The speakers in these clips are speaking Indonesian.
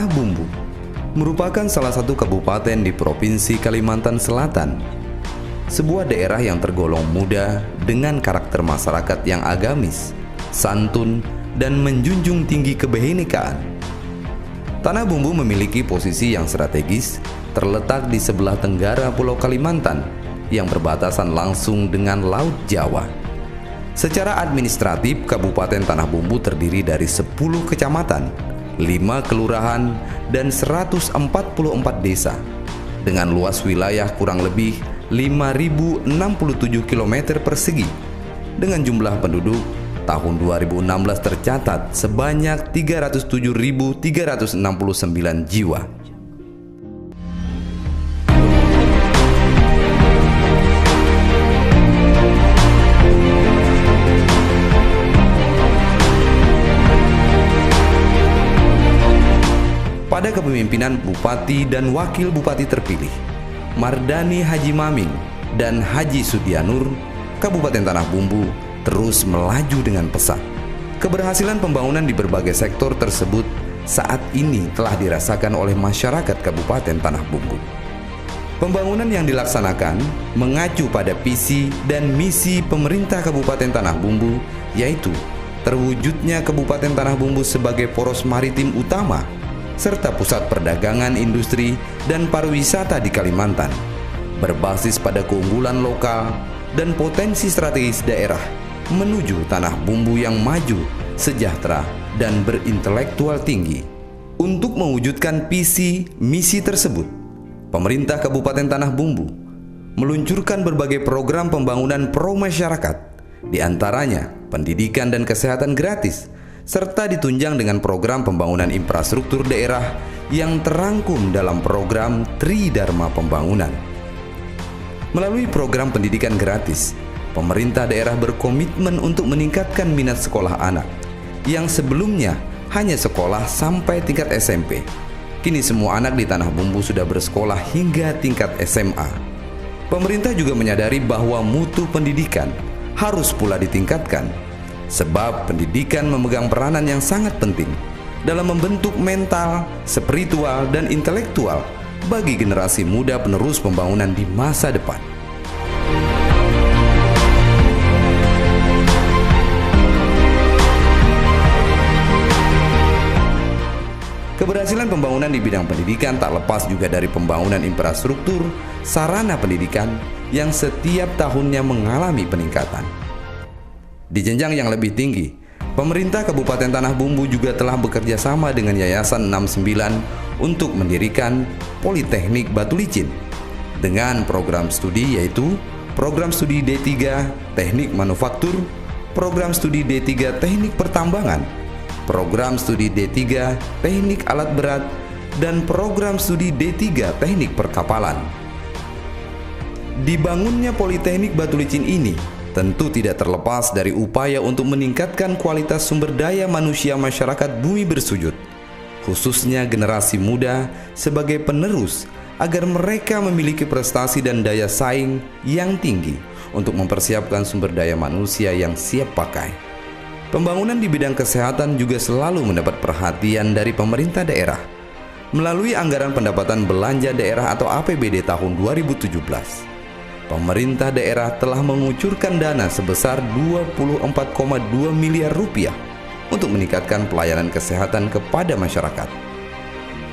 Tanah Bumbu merupakan salah satu kabupaten di Provinsi Kalimantan Selatan. Sebuah daerah yang tergolong muda dengan karakter masyarakat yang agamis, santun, dan menjunjung tinggi kebinekaan. Tanah Bumbu memiliki posisi yang strategis, terletak di sebelah tenggara Pulau Kalimantan yang berbatasan langsung dengan Laut Jawa. Secara administratif, Kabupaten Tanah Bumbu terdiri dari 10 kecamatan, 5 kelurahan, dan 144 desa dengan luas wilayah kurang lebih 5.067 km persegi. Dengan jumlah penduduk tahun 2016 tercatat sebanyak 307.369 jiwa. Pada kepemimpinan Bupati dan Wakil Bupati terpilih, Mardani Haji Maming dan Haji Sudianur, Kabupaten Tanah Bumbu terus melaju dengan pesat. Keberhasilan pembangunan di berbagai sektor tersebut saat ini telah dirasakan oleh masyarakat Kabupaten Tanah Bumbu. Pembangunan yang dilaksanakan mengacu pada visi dan misi pemerintah Kabupaten Tanah Bumbu, yaitu terwujudnya Kabupaten Tanah Bumbu sebagai poros maritim utama serta pusat perdagangan, industri, dan pariwisata di Kalimantan, berbasis pada keunggulan lokal dan potensi strategis daerah menuju Tanah Bumbu yang maju, sejahtera, dan berintelektual tinggi. Untuk mewujudkan visi misi tersebut, pemerintah Kabupaten Tanah Bumbu meluncurkan berbagai program pembangunan pro masyarakat, di antaranya pendidikan dan kesehatan gratis, serta ditunjang dengan program pembangunan infrastruktur daerah yang terangkum dalam program Tridharma Pembangunan. Melalui program pendidikan gratis, pemerintah daerah berkomitmen untuk meningkatkan minat sekolah anak yang sebelumnya hanya sekolah sampai tingkat SMP. Kini semua anak di Tanah Bumbu sudah bersekolah hingga tingkat SMA. Pemerintah juga menyadari bahwa mutu pendidikan harus pula ditingkatkan, sebab pendidikan memegang peranan yang sangat penting dalam membentuk mental, spiritual, dan intelektual bagi generasi muda penerus pembangunan di masa depan. Keberhasilan pembangunan di bidang pendidikan tak lepas juga dari pembangunan infrastruktur sarana pendidikan yang setiap tahunnya mengalami peningkatan. Di jenjang yang lebih tinggi, pemerintah Kabupaten Tanah Bumbu juga telah bekerja sama dengan Yayasan 69 untuk mendirikan Politeknik Batu Licin dengan program studi yaitu program studi D3 Teknik Manufaktur, program studi D3 Teknik Pertambangan, program studi D3 Teknik Alat Berat, dan program studi D3 Teknik Perkapalan. Dibangunnya Politeknik Batu Licin ini tentu tidak terlepas dari upaya untuk meningkatkan kualitas sumber daya manusia masyarakat Bumi Bersujud, khususnya generasi muda sebagai penerus agar mereka memiliki prestasi dan daya saing yang tinggi untuk mempersiapkan sumber daya manusia yang siap pakai. Pembangunan di bidang kesehatan juga selalu mendapat perhatian dari pemerintah daerah melalui anggaran pendapatan belanja daerah atau APBD tahun 2017. Pemerintah daerah telah mengucurkan dana sebesar 24,2 miliar rupiah untuk meningkatkan pelayanan kesehatan kepada masyarakat.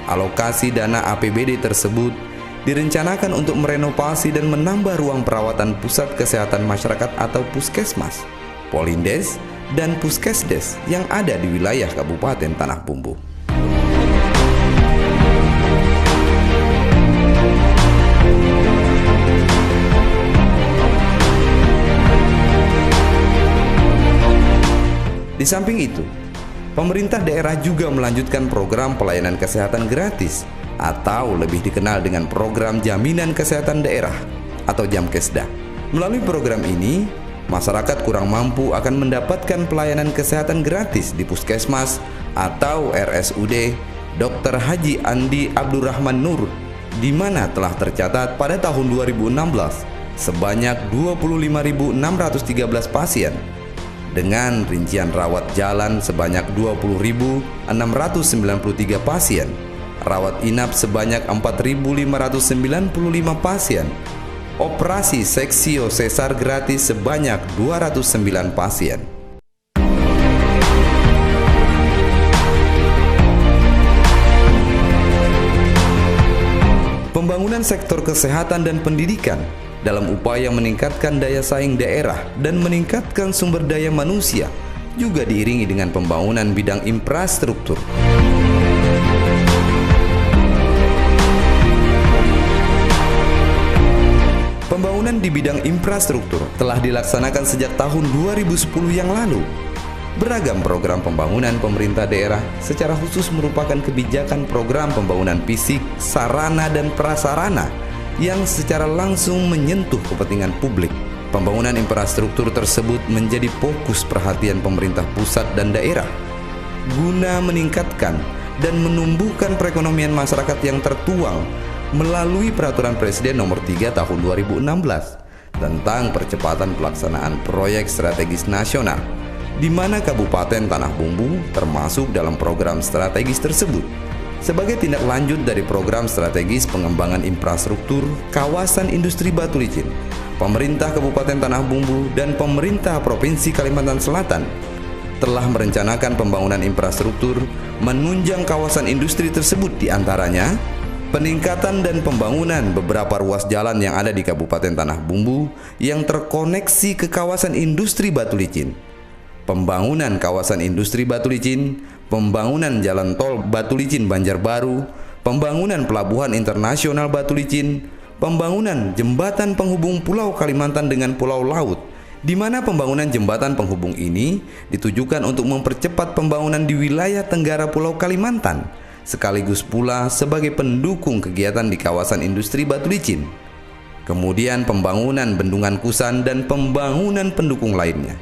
Alokasi dana APBD tersebut direncanakan untuk merenovasi dan menambah ruang perawatan pusat kesehatan masyarakat atau Puskesmas, Polindes, dan Puskesdes yang ada di wilayah Kabupaten Tanah Bumbu. Di samping itu, pemerintah daerah juga melanjutkan program pelayanan kesehatan gratis atau lebih dikenal dengan program Jaminan Kesehatan Daerah atau Jamkesda. Melalui program ini, masyarakat kurang mampu akan mendapatkan pelayanan kesehatan gratis di Puskesmas atau RSUD Dr. Haji Andi Abdurrahman Nur, di mana telah tercatat pada tahun 2016 sebanyak 25.613 pasien dengan rincian rawat jalan sebanyak 20.693 pasien rawat inap sebanyak 4.595 pasien, operasi seksio sesar gratis sebanyak 209 pasien. Pembangunan sektor kesehatan dan pendidikan dalam upaya meningkatkan daya saing daerah dan meningkatkan sumber daya manusia juga diiringi dengan pembangunan bidang infrastruktur. Pembangunan di bidang infrastruktur telah dilaksanakan sejak tahun 2010 yang lalu. Beragam program pembangunan pemerintah daerah secara khusus merupakan kebijakan program pembangunan fisik, sarana dan prasarana yang secara langsung menyentuh kepentingan publik. Pembangunan infrastruktur tersebut menjadi fokus perhatian pemerintah pusat dan daerah guna meningkatkan dan menumbuhkan perekonomian masyarakat yang tertuang melalui Peraturan Presiden Nomor 3 Tahun 2016 tentang percepatan pelaksanaan proyek strategis nasional, di mana Kabupaten Tanah Bumbu termasuk dalam program strategis tersebut. Sebagai tindak lanjut dari program strategis pengembangan infrastruktur kawasan industri batu licin, pemerintah Kabupaten Tanah Bumbu dan pemerintah Provinsi Kalimantan Selatan telah merencanakan pembangunan infrastruktur menunjang kawasan industri tersebut, diantaranya peningkatan dan pembangunan beberapa ruas jalan yang ada di Kabupaten Tanah Bumbu yang terkoneksi ke kawasan industri batu licin, pembangunan kawasan industri batu licin, pembangunan jalan tol Batu Licin Banjarbaru, pembangunan pelabuhan internasional Batu Licin, pembangunan jembatan penghubung Pulau Kalimantan dengan Pulau Laut, di mana pembangunan jembatan penghubung ini ditujukan untuk mempercepat pembangunan di wilayah tenggara Pulau Kalimantan, sekaligus pula sebagai pendukung kegiatan di kawasan industri batu licin. Kemudian pembangunan bendungan Kusan dan pembangunan pendukung lainnya.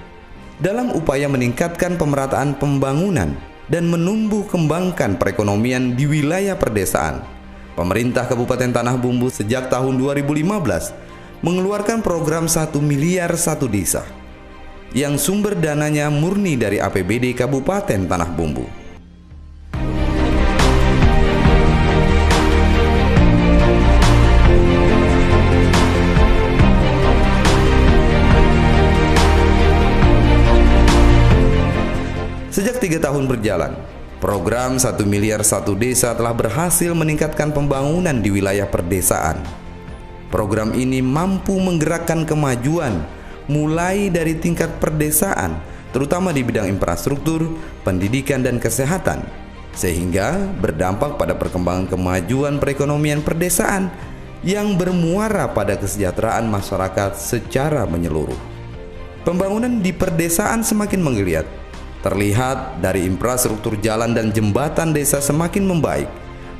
Dalam upaya meningkatkan pemerataan pembangunan dan menumbuh kembangkan perekonomian di wilayah perdesaan, pemerintah Kabupaten Tanah Bumbu sejak tahun 2015 mengeluarkan program 1 miliar 1 desa yang sumber dananya murni dari APBD Kabupaten Tanah Bumbu. Sejak 3 tahun berjalan, program 1 miliar 1 desa telah berhasil meningkatkan pembangunan di wilayah perdesaan. Program ini mampu menggerakkan kemajuan mulai dari tingkat perdesaan, terutama di bidang infrastruktur, pendidikan dan kesehatan, sehingga berdampak pada perkembangan kemajuan perekonomian perdesaan yang bermuara pada kesejahteraan masyarakat secara menyeluruh. Pembangunan di perdesaan semakin menggeliat. Terlihat dari infrastruktur jalan dan jembatan desa semakin membaik,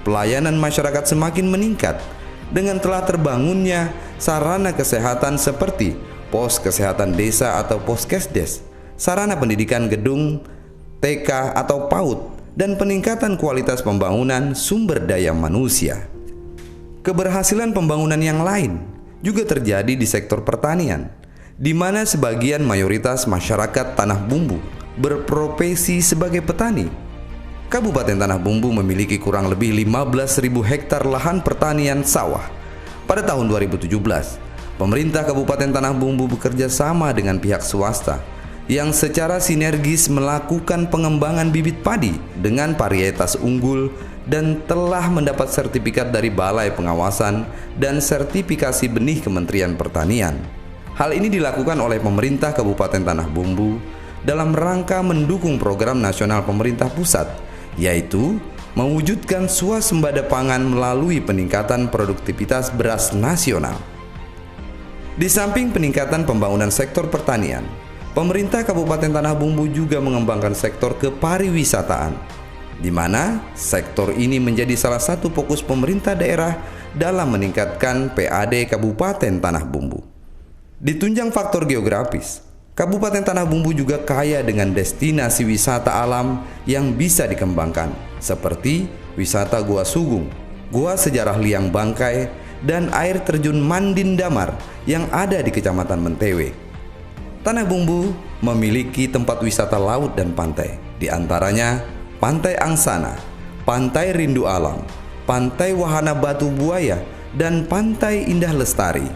pelayanan masyarakat semakin meningkat, dengan telah terbangunnya sarana kesehatan seperti pos kesehatan desa atau poskesdes, sarana pendidikan gedung TK atau PAUD, dan peningkatan kualitas pembangunan sumber daya manusia. Keberhasilan pembangunan yang lain juga terjadi di sektor pertanian, di mana sebagian mayoritas masyarakat Tanah Bumbu berprofesi sebagai petani. Kabupaten Tanah Bumbu memiliki kurang lebih 15.000 hektar lahan pertanian sawah. Pada tahun 2017, pemerintah Kabupaten Tanah Bumbu bekerja sama dengan pihak swasta yang secara sinergis melakukan pengembangan bibit padi dengan varietas unggul dan telah mendapat sertifikat dari Balai Pengawasan dan Sertifikasi Benih Kementerian Pertanian. Hal ini dilakukan oleh pemerintah Kabupaten Tanah Bumbu dalam rangka mendukung program nasional pemerintah pusat, yaitu mewujudkan swasembada pangan melalui peningkatan produktivitas beras nasional. Di samping peningkatan pembangunan sektor pertanian, pemerintah Kabupaten Tanah Bumbu juga mengembangkan sektor kepariwisataan, di mana sektor ini menjadi salah satu fokus pemerintah daerah dalam meningkatkan PAD Kabupaten Tanah Bumbu. Ditunjang faktor geografis, Kabupaten Tanah Bumbu juga kaya dengan destinasi wisata alam yang bisa dikembangkan, seperti wisata Gua Sugung, Gua Sejarah Liang Bangkai, dan air terjun Mandin Damar yang ada di Kecamatan Mentewe. Tanah Bumbu memiliki tempat wisata laut dan pantai, di antaranya Pantai Angsana, Pantai Rindu Alam, Pantai Wahana Batu Buaya, dan Pantai Indah Lestari,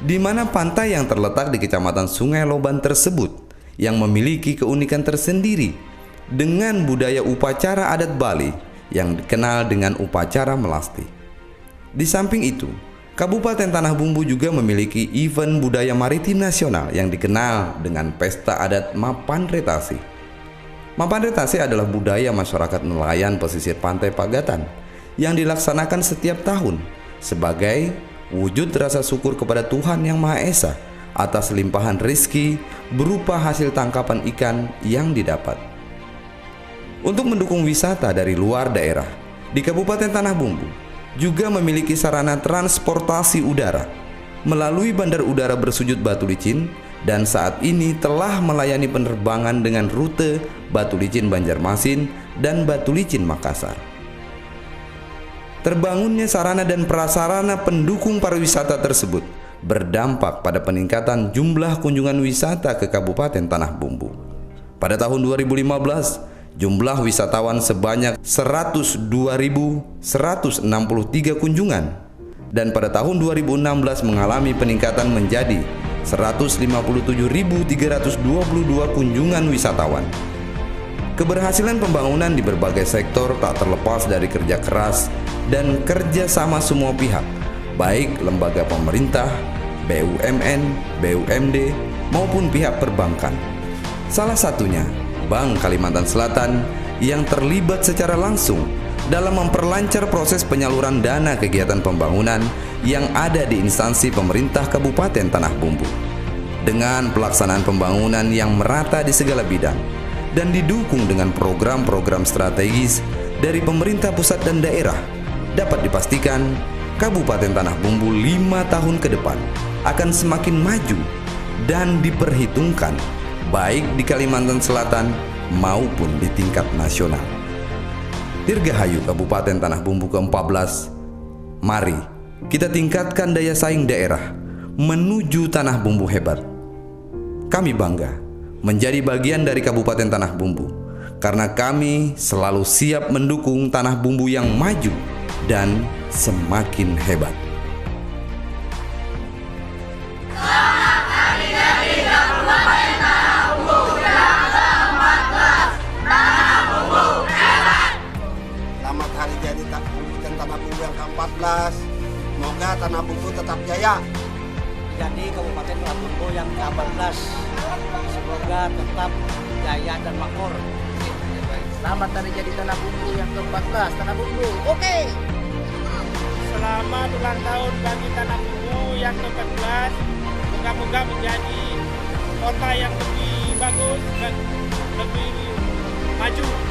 di mana pantai yang terletak di Kecamatan Sungai Loban tersebut yang memiliki keunikan tersendiri dengan budaya upacara adat Bali yang dikenal dengan upacara melasti. Di samping itu, Kabupaten Tanah Bumbu juga memiliki event budaya maritim nasional yang dikenal dengan pesta adat Mapandretasi. Mapandretasi adalah budaya masyarakat nelayan pesisir pantai Pagatan yang dilaksanakan setiap tahun sebagai wujud rasa syukur kepada Tuhan Yang Maha Esa atas limpahan rezeki berupa hasil tangkapan ikan yang didapat. Untuk mendukung wisata dari luar daerah, di Kabupaten Tanah Bumbu juga memiliki sarana transportasi udara melalui Bandar Udara Bersujud Batu Licin, dan saat ini telah melayani penerbangan dengan rute Batu Licin Banjarmasin dan Batu Licin Makassar. Terbangunnya sarana dan prasarana pendukung pariwisata tersebut berdampak pada peningkatan jumlah kunjungan wisata ke Kabupaten Tanah Bumbu. Pada tahun 2015, jumlah wisatawan sebanyak 102.163 kunjungan, dan pada tahun 2016 mengalami peningkatan menjadi 157.322 kunjungan wisatawan. Keberhasilan pembangunan di berbagai sektor tak terlepas dari kerja keras dan kerja sama semua pihak, baik lembaga pemerintah, BUMN, BUMD, maupun pihak perbankan. Salah satunya Bank Kalimantan Selatan yang terlibat secara langsung dalam memperlancar proses penyaluran dana kegiatan pembangunan yang ada di instansi pemerintah Kabupaten Tanah Bumbu. Dengan pelaksanaan pembangunan yang merata di segala bidang dan didukung dengan program-program strategis dari pemerintah pusat dan daerah, dapat dipastikan Kabupaten Tanah Bumbu 5 tahun ke depan akan semakin maju dan diperhitungkan baik di Kalimantan Selatan maupun di tingkat nasional. Dirgahayu Kabupaten Tanah Bumbu ke-14. Mari kita tingkatkan daya saing daerah menuju Tanah Bumbu hebat. Kami bangga menjadi bagian dari Kabupaten Tanah Bumbu karena kami selalu siap mendukung Tanah Bumbu yang maju dan semakin hebat. Selamat hari jadi Kabupaten Tanah Bumbu yang ke-14. Semoga Tanah Bumbu tetap jaya. Jadi Kabupaten Tanah Bumbu yang ke-14 semoga tetap jaya dan makmur. Selamat hari jadi Tanah Bumbu yang ke-14. Tanah Bumbu, oke. Selamat ulang tahun bagi Tanah Bumbu yang ke-14. Moga-moga menjadi kota yang lebih bagus dan lebih maju.